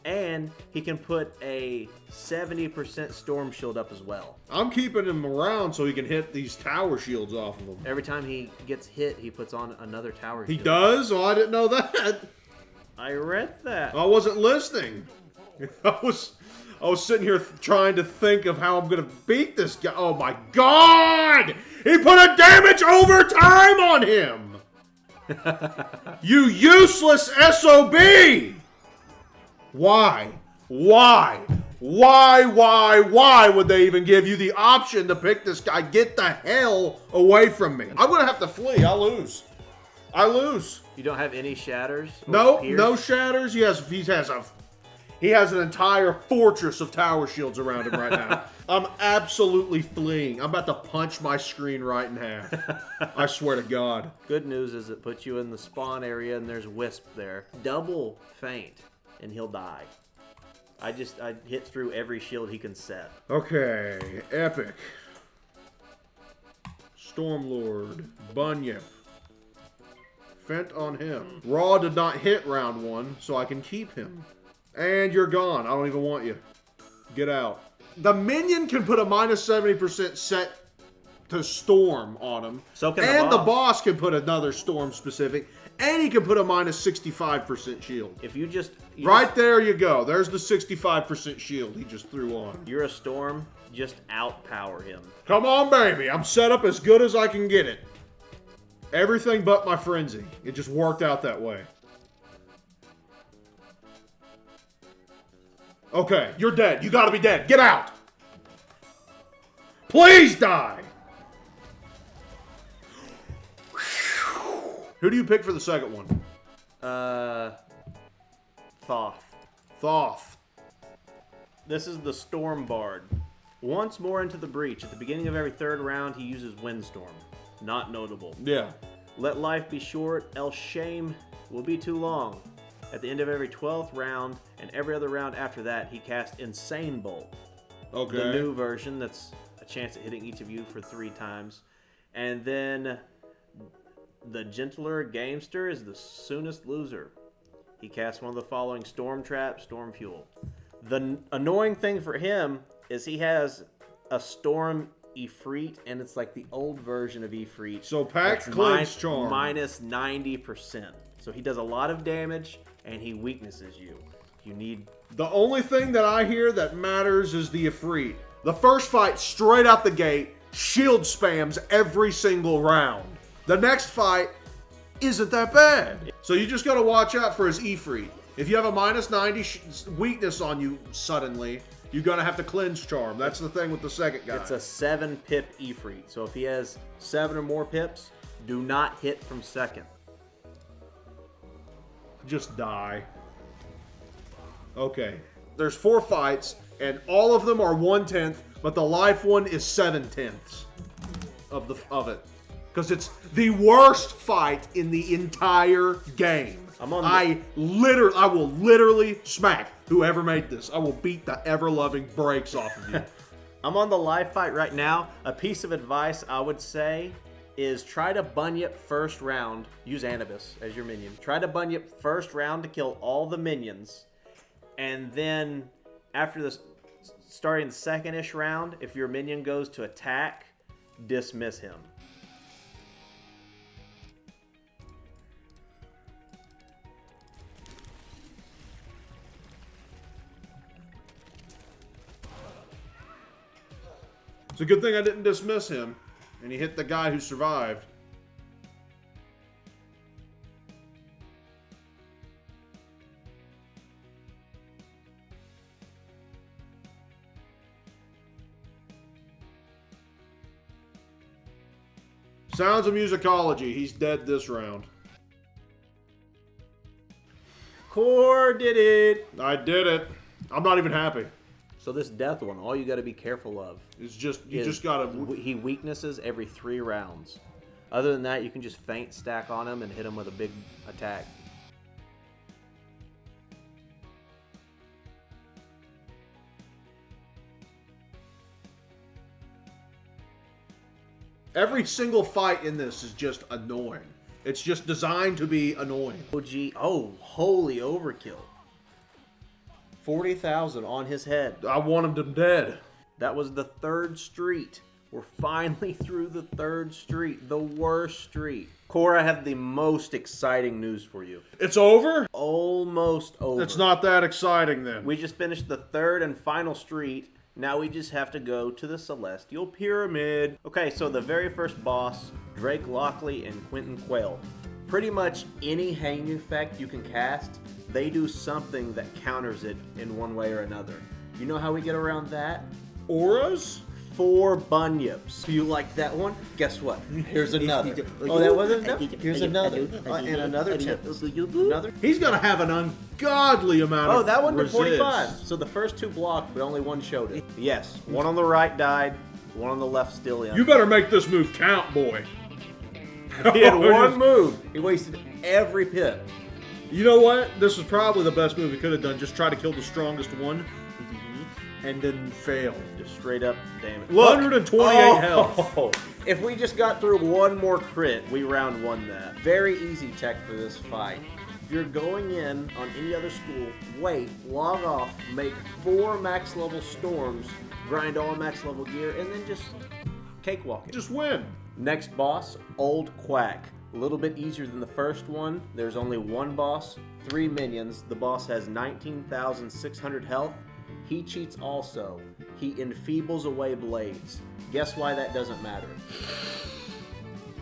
And he can put a 70% storm shield up as well. I'm keeping him around so he can hit these tower shields off of him. Every time he gets hit, he puts on another tower shield. He does? Oh, I didn't know that. I read that. I wasn't listening. I was sitting here trying to think of how I'm going to beat this guy. Oh my god! He put a damage over time on him! You useless SOB! Why? Why would they even give you the option to pick this guy? Get the hell away from me. I'm going to have to flee. I'll lose. I lose. You don't have any shatters? No, no shatters. He has an entire fortress of tower shields around him right now. I'm absolutely fleeing. I'm about to punch my screen right in half. I swear to God. Good news is it puts you in the spawn area and there's Wisp there. Double feint and he'll die. I hit through every shield he can set. Okay, epic. Stormlord, Bunyip. Fent on him. Raw did not hit round 1, so I can keep him. And you're gone. I don't even want you. Get out. The minion can put a minus 70% set to storm on him. So can and the boss can put another storm specific. And he can put a minus 65% shield. If you just... there you go. There's the 65% shield he just threw on. You're a storm. Just outpower him. Come on, baby. I'm set up as good as I can get it. Everything but my frenzy. It just worked out that way. Okay, you're dead. You gotta be dead. Get out! Please die! Who do you pick for the second one? Thoth. Thoth. This is the Storm Bard. Once more into the breach. At the beginning of every 3rd round, he uses Windstorm. Not notable. Yeah. Let life be short, else shame will be too long. At the end of every 12th round, and every other round after that, he casts Insane Bolt. Okay. The new version, that's a chance at hitting each of you for 3 times. And then the Gentler Gamester is the soonest loser. He casts one of the following: Storm Trap, Storm Fuel. The annoying thing for him is he has a Storm Ifrit, and it's like the old version of Ifrit. So Pact That's Cleanse Charm. minus 90%. So he does a lot of damage, and he weaknesses you. You need... The only thing that I hear that matters is the Ifrit. The first fight, straight out the gate, shield spams every single round. The next fight isn't that bad. So you just gotta watch out for his Ifrit. If you have a minus 90 weakness on you suddenly, you're gonna have to cleanse charm. That's the thing with the second guy. It's a 7-pip Ifrit. So if he has 7 or more pips, do not hit from second. Just die. Okay. There's 4 fights, and all of them are 1/10, but the life one is 7/10 of it. Because it's the worst fight in the entire game. I will literally smack whoever made this. I will beat the ever-loving brakes off of you. I'm on the live fight right now. A piece of advice I would say is try to Bunyip first round. Use Anubis as your minion. Try to Bunyip first round to kill all the minions. And then after this, starting the second-ish round, if your minion goes to attack, dismiss him. It's a good thing I didn't dismiss him, and he hit the guy who survived. Sounds of musicology. He's dead this round. Kore did it! I did it. I'm not even happy. So this death one, all you got to be careful of. It's just you just gotta. He weaknesses every 3 rounds. Other than that, you can just feint stack on him and hit him with a big attack. Every single fight in this is just annoying. It's just designed to be annoying. OG, oh, holy overkill. 40,000 on his head. I wanted him dead. That was the 3rd street. We're finally through the 3rd street. The worst street. Kore, I have the most exciting news for you. It's over? Almost over. It's not that exciting then. We just finished the 3rd and final street. Now we just have to go to the Celestial Pyramid. Okay, so the very first boss, Drake Lockley and Quentin Quayle. Pretty much any hanging effect you can cast, they do something that counters it in one way or another. You know how we get around that? Auras? 4 bunyips. Do you like that one? Guess what? Here's another. Oh, that wasn't enough? Here's another. And another Tempest. Another. He's gonna have an ungodly amount of Oh, that one did resist. 45. So the first 2 blocked, but only 1 showed it. Yes, one on the right died, one on the left still in. You better make this move count, boy. He had 1 move. He wasted every pip. You know what? This was probably the best move he could have done. Just try to kill the strongest one. And then fail. Just straight up damage. Look, 128 health. If we just got through 1 more crit, we round 1 that. Very easy tech for this fight. If you're going in on any other school, wait, log off, make 4 max level storms, grind all max level gear, and then just cakewalk it. Just win. Next boss, Old Quack. A little bit easier than the first one. There's only 1 boss, 3 minions. The boss has 19,600 health. He cheats also. He enfeebles away blades. Guess why that doesn't matter?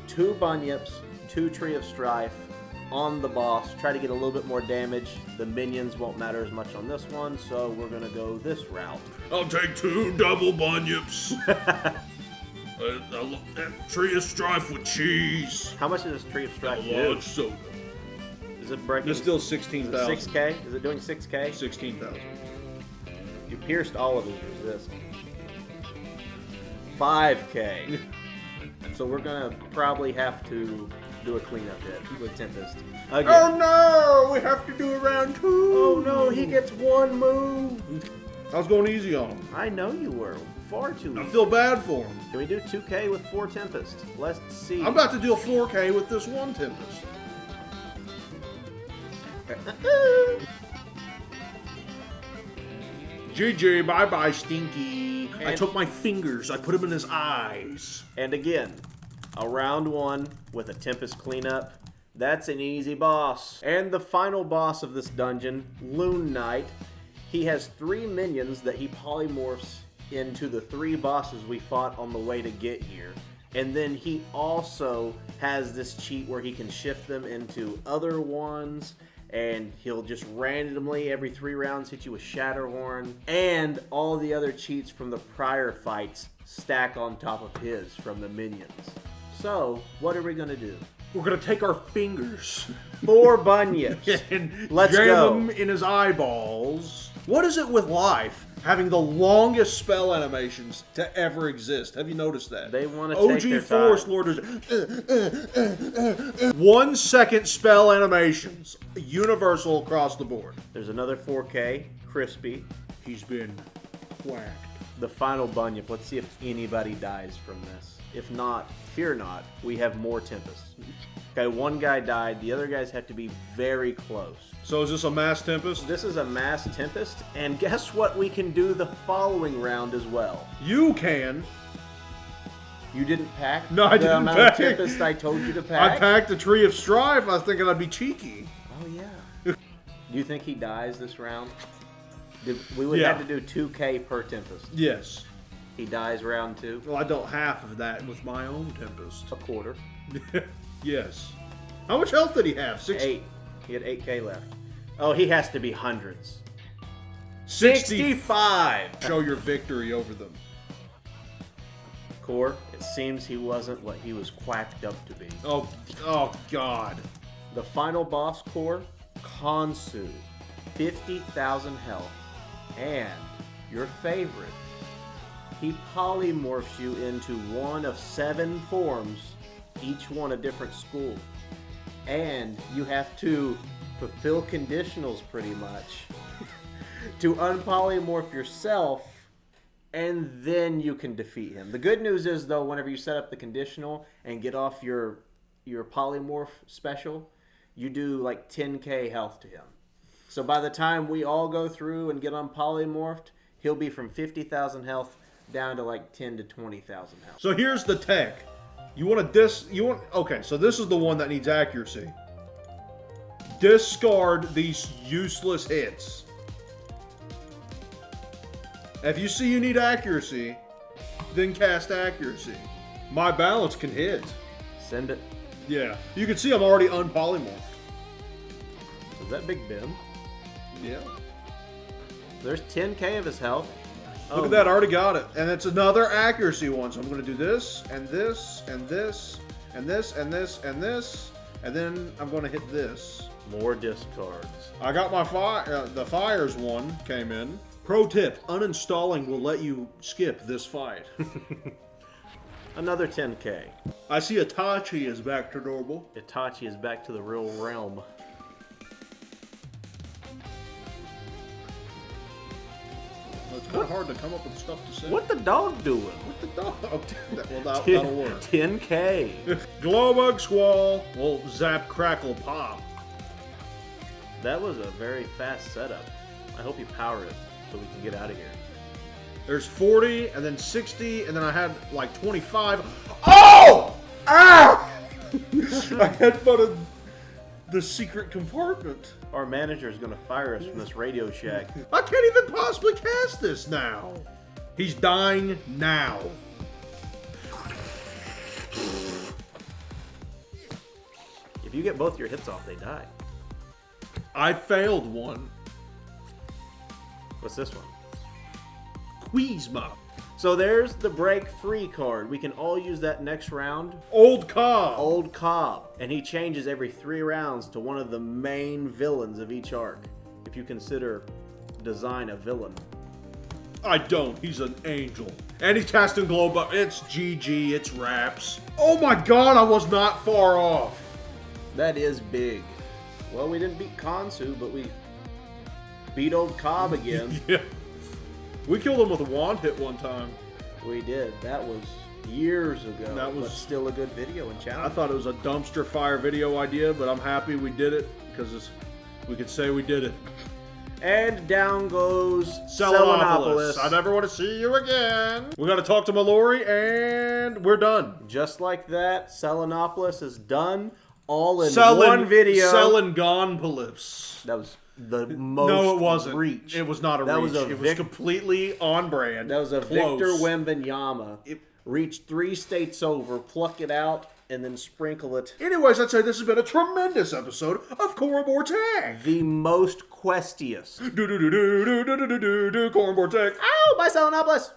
2 bunyips, 2 Tree of Strife on the boss. Try to get a little bit more damage. The minions won't matter as much on this one, so we're gonna go this route. I'll take 2 double bunyips. I love that Tree of Strife with cheese. How much does this Tree of Strife A do? large soda. Is it breaking? It's still 16,000. 6K? Is it doing 6K? 16,000. You pierced all of his resist. 5K. So we're gonna probably have to do a cleanup hit with Tempest. Again. Oh no! We have to do a round 2. Oh no, he gets 1 move. I was going easy on him. I know you were. Far too I easy. feel bad for him. Can we do 2K with 4 Tempest? Let's see. I'm about to do a 4K with this 1 Tempest. GG, bye-bye, Stinky. I took my fingers, I put them in his eyes. And again, a round 1 with a Tempest cleanup. That's an easy boss. And the final boss of this dungeon, Loon Knight. He has 3 minions that he polymorphs into the 3 bosses we fought on the way to get here. And then he also has this cheat where he can shift them into other ones, and he'll just randomly every 3 rounds hit you with Shatterhorn. And all the other cheats from the prior fights stack on top of his from the minions. So, what are we gonna do? We're gonna take our fingers 4 Bunyips. and Let's jam go. them in his eyeballs. What is it with life having the longest spell animations to ever exist? Have you noticed that? They want to OG take their Forest time. Lord is 1 second spell animations, universal across the board. There's another 4K, Crispy. He's been whacked. The final Bunyip. Let's see if anybody dies from this. If not, fear not, we have more Tempests. Okay, 1 guy died. The other guys have to be very close. So is this a mass Tempest? This is a mass Tempest, and guess what we can do the following round as well? You can. You didn't pack No, I the didn't amount pack. of Tempest I told you to I pack? packed the Tree of Strife. I was thinking I'd be cheeky. Oh, yeah. Do you think he dies this round? We would Yeah. have to do 2K per Tempest. Yes. He dies round 2. Well, I dealt half of that with my own Tempest. A quarter. Yes. How much health did he have? 8. He had 8K left. Oh, he has to be hundreds. 65. Show your victory over them. Kore, it seems he wasn't what he was quacked up to be. Oh God. The final boss, Kore, Khonsu, 50,000 health, and your favorite, he polymorphs you into one of 7 forms, each one a different school. And you have to fulfill conditionals pretty much to unpolymorph yourself, and then you can defeat him. The good news is, though, whenever you set up the conditional and get off your polymorph special, you do like 10k health to him. So by the time we all go through and get unpolymorphed, he'll be from 50,000 health down to like 10 to 20,000 health. So here's the tech. Okay, so this is the one that needs accuracy. Discard these useless hits. If you see you need accuracy, then cast accuracy. My balance can hit. Send it. Yeah. You can see I'm already unpolymorphed. Is that Big Ben? Yeah. There's 10k of his health. Look at that, I already got it. And it's another accuracy one. So I'm going to do this, and this, and this, and this, and this, and this. And then I'm going to hit this. More discards. I got my the fires one came in. Pro tip, uninstalling will let you skip this fight. Another 10k. I see Itachi is back to normal. Itachi is back to the real realm. It's kind of hard to come up with stuff to say. What the dog doing? What the dog? Well, that'll work. 10k. Glowbug Squall will zap, crackle, pop. That was a very fast setup. I hope you power it so we can get out of here. There's 40, and then 60, and then I had like 25. Oh! Ah! I headbutted the secret compartment. Our manager is going to fire us from this Radio Shack. I can't even possibly cast this now. He's dying now. If you get both your hits off, they die. I failed one. What's this one? Quizma. So there's the break free card. We can all use that next round. Old Cobb. Old Cobb. And he changes every 3 rounds to one of the main villains of each arc. If you consider design a villain. I don't. He's an angel. And he's casting Glowbug. It's GG. It's Raps. Oh my god, I was not far off. That is big. Well, we didn't beat Khonsu, but we beat Old Cobb again. Yeah. We killed him with a wand hit one time. We did. That was years ago. That was but still a good video and challenge. I thought it was a dumpster fire video idea, but I'm happy we did it because we could say we did it. And down goes Selenopolis. Selenopolis. I never want to see you again. We got to talk to Mallory, and we're done. Just like that, Selenopolis is done. All in one video. Selenopolis. That was the most No, it wasn't. reach. It was not a That reach. was a It was completely on brand. That was a Close. Victor Wembanyama. Reach 3 states over, pluck it out, and then sprinkle it. Anyways, I'd say this has been a tremendous episode of Kore and Boar Tag. The most questiest. Kore and Boar Tag. Oh, bye, Selenopolis!